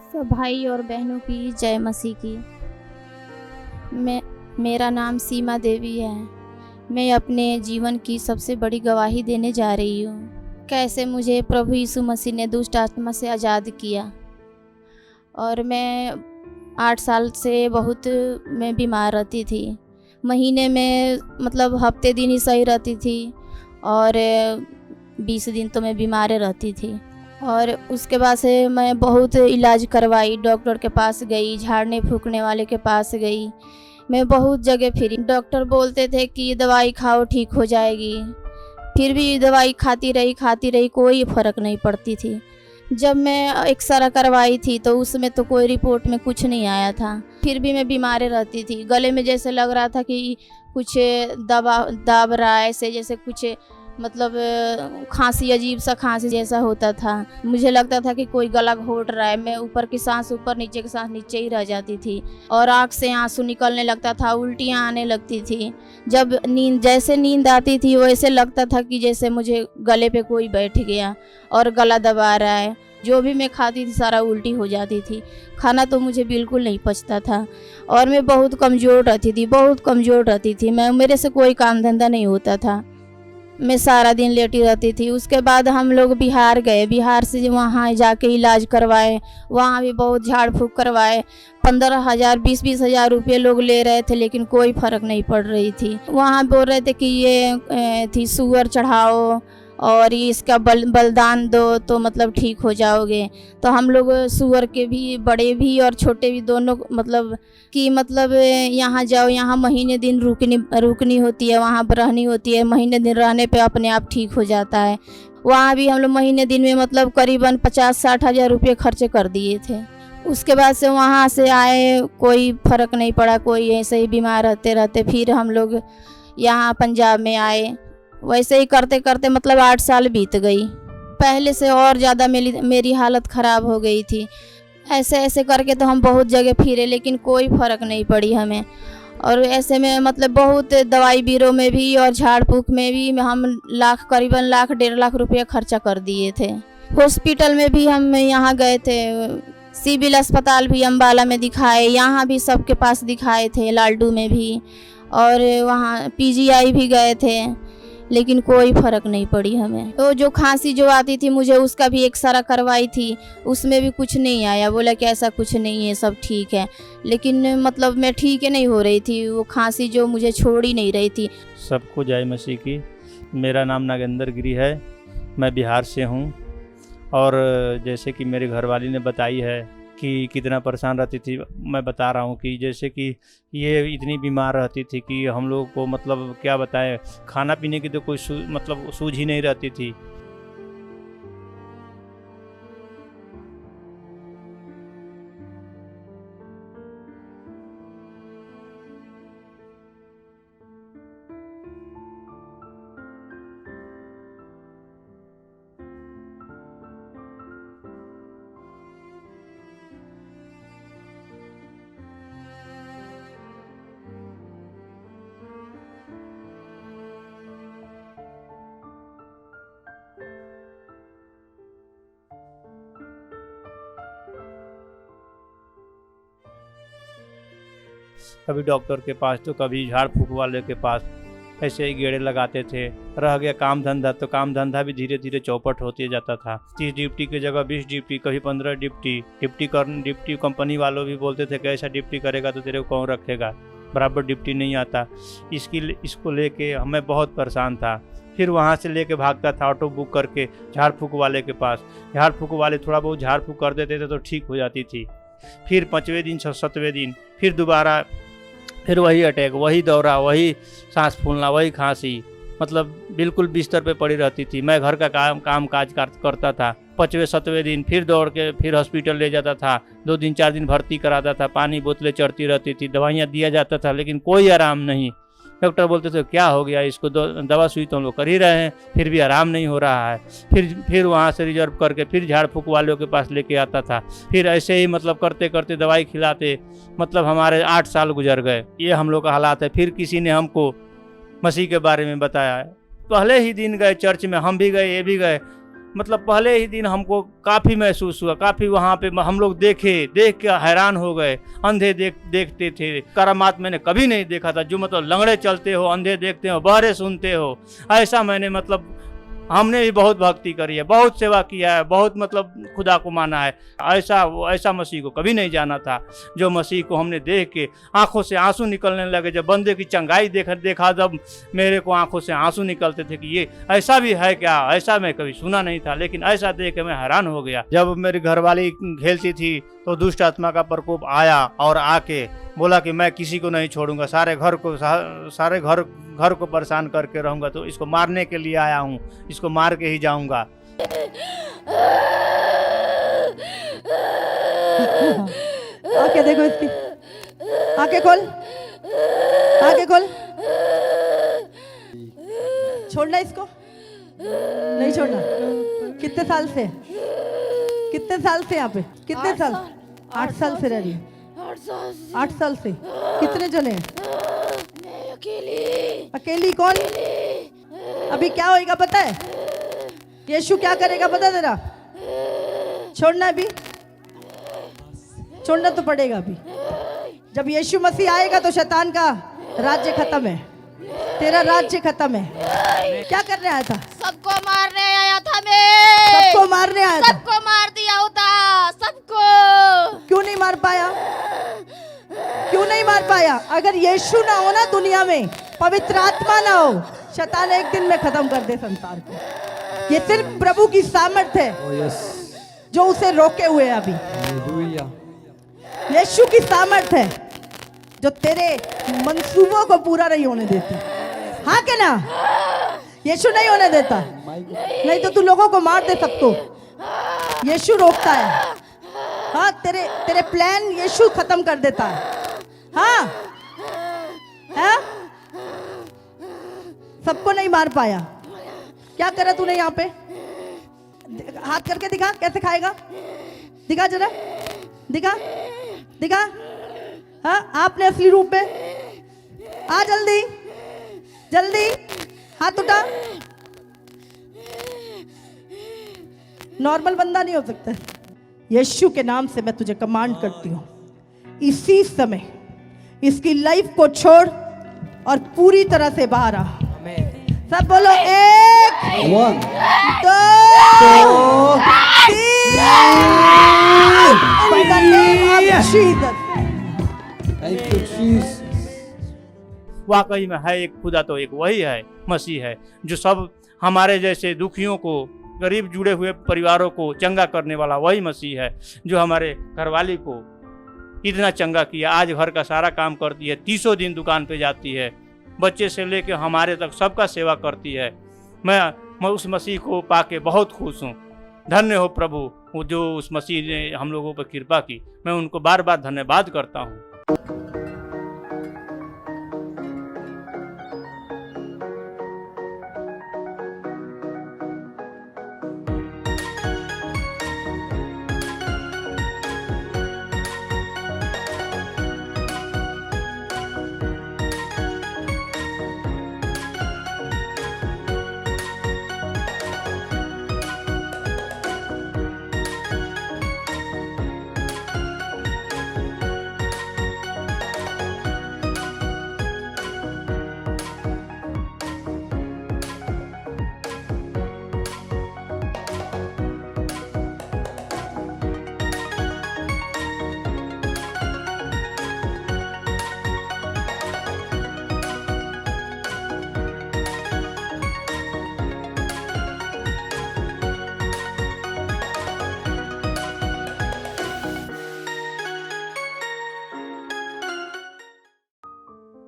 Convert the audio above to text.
सब भाई और बहनों की जय मसीह की। मेरा नाम सीमा देवी है। मैं अपने जीवन की सबसे बड़ी गवाही देने जा रही हूँ। कैसे मुझे प्रभु यीशु मसीह ने दुष्ट आत्मा से आज़ाद किया। और मैं 8 साल से बहुत मैं बीमार रहती थी। महीने में मतलब हफ्ते दिन ही सही रहती थी और 20 दिन तो मैं बीमार रहती थी। और उसके बाद से मैं बहुत इलाज करवाई, डॉक्टर के पास गई, झाड़ने फूकने वाले के पास गई, मैं बहुत जगह फिरी। डॉक्टर बोलते थे कि दवाई खाओ ठीक हो जाएगी, फिर भी दवाई खाती रही, कोई फ़र्क नहीं पड़ती थी। जब मैं एक्सरा करवाई थी तो उसमें तो कोई रिपोर्ट में कुछ नहीं आया था, फिर भी मैं बीमार रहती थी। गले में जैसे लग रहा था कि कुछ दाब रहा है, ऐसे जैसे कुछ मतलब खांसी, अजीब सा खांसी जैसा होता था। मुझे लगता था कि कोई गला घोट रहा है। मैं ऊपर की सांस ऊपर, नीचे की सांस नीचे ही रह जाती थी और आँख से आंसू निकलने लगता था, उल्टियाँ आने लगती थी। जब जैसे नींद आती थी वैसे लगता था कि जैसे मुझे गले पे कोई बैठ गया और गला दबा रहा है। जो भी मैं खाती थी सारा उल्टी हो जाती थी। खाना तो मुझे बिल्कुल नहीं पचता था और मैं बहुत कमज़ोर रहती थी। मेरे से कोई काम धंधा नहीं होता था, मैं सारा दिन लेटी रहती थी। उसके बाद हम लोग बिहार गए, बिहार से वहाँ जाके इलाज करवाए। वहाँ भी बहुत झाड़ फूँक करवाए। 15,000 20-20 हज़ार रुपये लोग ले रहे थे, लेकिन कोई फ़र्क नहीं पड़ रही थी। वहाँ बोल रहे थे कि ये थी सुअर चढ़ाओ और ये इसका बलिदान दो तो मतलब ठीक हो जाओगे। तो हम लोग सुअर के भी, बड़े भी और छोटे भी दोनों, मतलब कि मतलब यहाँ जाओ, यहाँ महीने दिन रुकनी होती है, वहाँ पर रहनी होती है। महीने दिन रहने पे अपने आप ठीक हो जाता है। वहाँ भी हम लोग महीने दिन में मतलब करीबन 50-60 हज़ार रुपये खर्चे कर दिए थे। उसके बाद से वहाँ से आए, कोई फ़र्क नहीं पड़ा, कोई ऐसे ही बीमार रहते फिर हम लोग यहाँ पंजाब में आए। वैसे ही करते करते मतलब 8 साल बीत गई। पहले से और ज़्यादा मेरी हालत ख़राब हो गई थी। ऐसे करके तो हम बहुत जगह फिरे, लेकिन कोई फ़र्क नहीं पड़ी हमें। और ऐसे में मतलब बहुत दवाई बीरो में भी और झाड़ फूँक में भी हम करीबन लाख 1.5 लाख रुपये खर्चा कर दिए थे। हॉस्पिटल में भी हम यहाँ गए थे, सिविल अस्पताल भी अम्बाला में दिखाए, यहाँ भी सबके पास दिखाए थे, लालडू में भी, और वहाँ PGI भी गए थे, लेकिन कोई फ़र्क नहीं पड़ी हमें। तो जो खांसी जो आती थी मुझे, उसका भी एक्सरा करवाई थी, उसमें भी कुछ नहीं आया। बोला कि ऐसा कुछ नहीं है, सब ठीक है, लेकिन मतलब मैं ठीक ही नहीं हो रही थी। वो खांसी जो मुझे छोड़ ही नहीं रही थी। सबको जय मसीह की। मेरा नाम नागेंद्र गिरी है, मैं बिहार से हूँ। और जैसे कि मेरे घरवाली ने बताई है कि कितना परेशान रहती थी, मैं बता रहा हूँ कि जैसे कि ये इतनी बीमार रहती थी कि हम लोग को मतलब क्या बताएं, खाना पीने की तो कोई मतलब सूझ ही नहीं रहती थी। कभी डॉक्टर के पास तो कभी झाड़ फूक वाले के पास, ऐसे ही गेड़े लगाते थे। रह गया काम धंधा, तो काम धंधा भी धीरे धीरे चौपट होते जाता था। 30 ड्यूटी की जगह 20 ड्यूटी, कभी 15 ड्यूटी कंपनी वालों भी बोलते थे कि ऐसा ड्यूटी करेगा तो तेरे को कौन रखेगा, बराबर ड्यूटी नहीं आता। इसको लेके मैं बहुत परेशान था। फिर वहाँ से लेके भागता था ऑटो बुक करके झाड़ फूक वाले के पास। झाड़ फूक वाले थोड़ा बहुत झाड़ फूक कर देते थे तो ठीक हो जाती थी। फिर 5वें दिन 7वें दिन फिर दोबारा फिर वही अटैक, वही दौरा, वही सांस फूलना, वही खांसी, मतलब बिल्कुल बिस्तर पे पड़ी रहती थी। मैं घर का काम काज करता था। 5वें 7वें दिन फिर दौड़ के फिर हॉस्पिटल ले जाता था, 2 दिन 4 दिन भर्ती कराता था, पानी बोतलें चढ़ती रहती थी, दवाइयाँ दिया जाता था, लेकिन कोई आराम नहीं। डॉक्टर बोलते थे क्या हो गया इसको, दवा सुई तो हम लोग कर ही रहे हैं, फिर भी आराम नहीं हो रहा है। फिर वहाँ से रिजर्व करके फिर झाड़ फूक वालों के पास लेके आता था। फिर ऐसे ही मतलब करते करते दवाई खिलाते मतलब हमारे 8 साल गुजर गए। ये हम लोग का हालात है। फिर किसी ने हमको मसीह के बारे में बताया। पहले ही दिन गए चर्च में, हम भी गए, ये भी गए, मतलब पहले ही दिन हमको काफ़ी महसूस हुआ, काफ़ी वहाँ पे हम लोग देख के हैरान हो गए। अंधे देखते थे, करामात मैंने कभी नहीं देखा था, जो मतलब लंगड़े चलते हो, अंधे देखते हो, बहरे सुनते हो, ऐसा मैंने मतलब हमने भी बहुत भक्ति करी है, बहुत सेवा किया है, बहुत मतलब खुदा को माना है। ऐसा मसीह को कभी नहीं जाना था, जो मसीह को हमने देख के आंखों से आंसू निकलने लगे। जब बंदे की चंगाई देखा जब मेरे को आंखों से आंसू निकलते थे कि ये ऐसा भी है क्या, ऐसा मैं कभी सुना नहीं था, लेकिन ऐसा देख के मैं हैरान हो गया। जब मेरी घरवाली खेलती थी तो दुष्ट आत्मा का प्रकोप आया और आके बोला कि मैं किसी को नहीं छोड़ूंगा, सारे घर को परेशान करके रहूंगा, तो इसको मारने के लिए आया हूँ, इसको मार के ही जाऊंगा। आंखें देखो इसकी, आंखें खोल, आंखें खोल। छोड़ना इसको, नहीं छोड़ना। कितने साल से यहाँ पे, कितने साल? 8 साल से रह रही है। 8 साल से। कितने जने? अकेली। कौन? अभी क्या होएगा पता है? यीशु क्या करेगा पता है तेरा? छोड़ना अभी, छोड़ना तो पड़ेगा अभी। जब यीशु मसीह आएगा तो शैतान का राज्य खत्म है, तेरा राज्य खत्म है। क्या करने आया था? सबको मारने आया था मैं। सबको मारने आया था? सबको मार दिया होता, सबको। क्यों नहीं मार पाया? क्यों नहीं मार पाया? अगर यीशु ना हो ना दुनिया में, पवित्र आत्मा ना हो, शैतान एक दिन में खत्म कर दे संसार को। ये सिर्फ प्रभु की सामर्थ्य है जो उसे रोके हुए है अभी। यीशु की सामर्थ्य है जो तेरे मंसूबों को पूरा नहीं होने देती। हाँ के ना? यीशु नहीं होने देता, नहीं तो तू लोगों को मार दे सबको। यीशु रोकता है। हाँ, तेरे प्लान यीशु खत्म कर देता है। हाँ, है? सबको नहीं मार पाया। क्या करा तूने यहाँ पे? हाथ करके दिखा, कैसे खाएगा? दिखा जरा, दिखा। हाँ, आपने असली रूप में आ, जल्दी हाथ उठा। नॉर्मल बंदा नहीं हो सकता। यीशु के नाम से मैं तुझे कमांड करती हूँ, इसी समय इसकी लाइफ को छोड़ और पूरी तरह से बाहर आ। सब बोलो, 1 2 3। वाकई में है एक खुदा, तो एक वही है, मसीह है, जो सब हमारे जैसे दुखियों को, गरीब जुड़े हुए परिवारों को चंगा करने वाला वही मसीह है, जो हमारे घरवाली को इतना चंगा किया। आज घर का सारा काम करती है, 30 दिन दुकान पे जाती है, बच्चे से लेकर हमारे तक सबका सेवा करती है। मैं उस मसीह को पाके बहुत खुश हूँ। धन्य हो प्रभु, जो उस मसीह ने हम लोगों पर कृपा की। मैं उनको बार बार धन्यवाद करता हूँ।